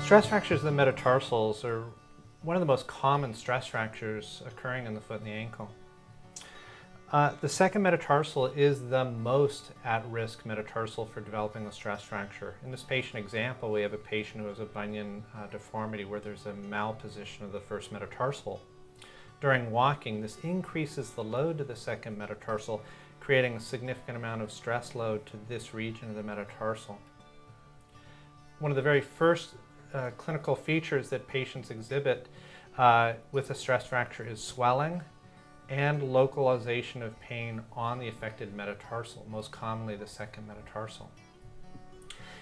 Stress fractures of the metatarsals are one of the most common stress fractures occurring in the foot and the ankle. The second metatarsal is the most at-risk metatarsal for developing a stress fracture. In this patient example, we have a patient who has a bunion deformity where there's a malposition of the first metatarsal. During walking, this increases the load to the second metatarsal, creating a significant amount of stress load to this region of the metatarsal. One of the very first clinical features that patients exhibit with a stress fracture is swelling and localization of pain on the affected metatarsal, most commonly the second metatarsal.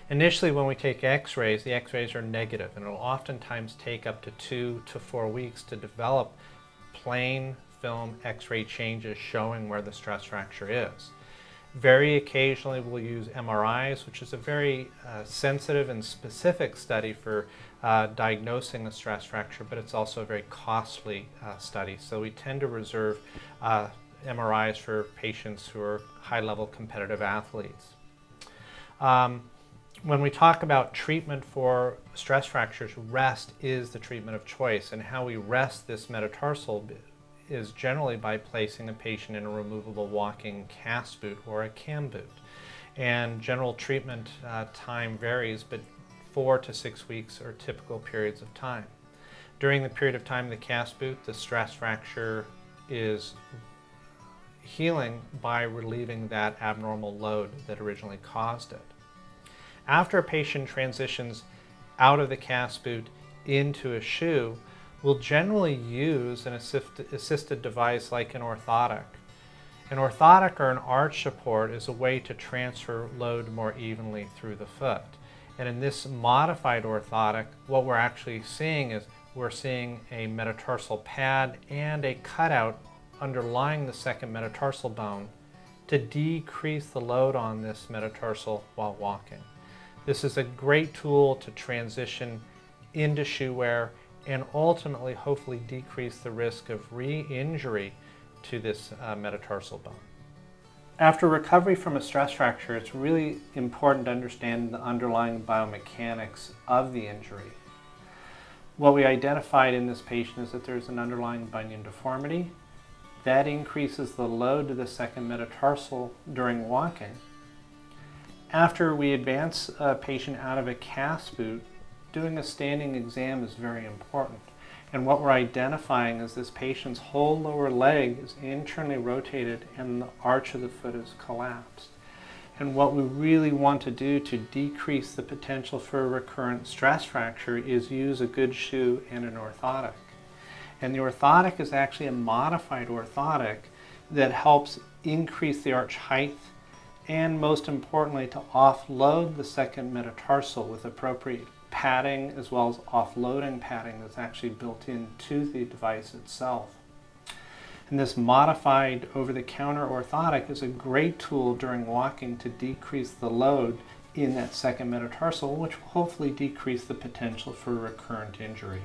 Initially, when we take x-rays, the x-rays are negative, and it will oftentimes take up to 2 to 4 weeks to develop plain film x-ray changes showing where the stress fracture is. Very occasionally we'll use MRIs, which is a very sensitive and specific study for diagnosing a stress fracture, but it's also a very costly study. So we tend to reserve MRIs for patients who are high-level competitive athletes. When we talk about treatment for stress fractures, rest is the treatment of choice, and how we rest this metatarsal is generally by placing a patient in a removable walking cast boot or a cam boot. And general treatment time varies, but 4 to 6 weeks are typical periods of time. During the period of time in the cast boot, the stress fracture is healing by relieving that abnormal load that originally caused it. After a patient transitions out of the cast boot into a shoe, we'll generally use an assisted device like an orthotic. An orthotic, or an arch support, is a way to transfer load more evenly through the foot. And in this modified orthotic, what we're actually seeing is we're seeing a metatarsal pad and a cutout underlying the second metatarsal bone to decrease the load on this metatarsal while walking. This is a great tool to transition into shoe wear and ultimately hopefully decrease the risk of re-injury to this metatarsal bone. After recovery from a stress fracture, it's really important to understand the underlying biomechanics of the injury. What we identified in this patient is that there's an underlying bunion deformity that increases the load to the second metatarsal during walking. After we advance a patient out of a cast boot, doing a standing exam is very important. And what we're identifying is this patient's whole lower leg is internally rotated and the arch of the foot is collapsed. And what we really want to do to decrease the potential for a recurrent stress fracture is use a good shoe and an orthotic. And the orthotic is actually a modified orthotic that helps increase the arch height and, most importantly, to offload the second metatarsal with appropriate padding, as well as offloading padding that's actually built into the device itself. And this modified over-the-counter orthotic is a great tool during walking to decrease the load in that second metatarsal, which will hopefully decrease the potential for recurrent injury.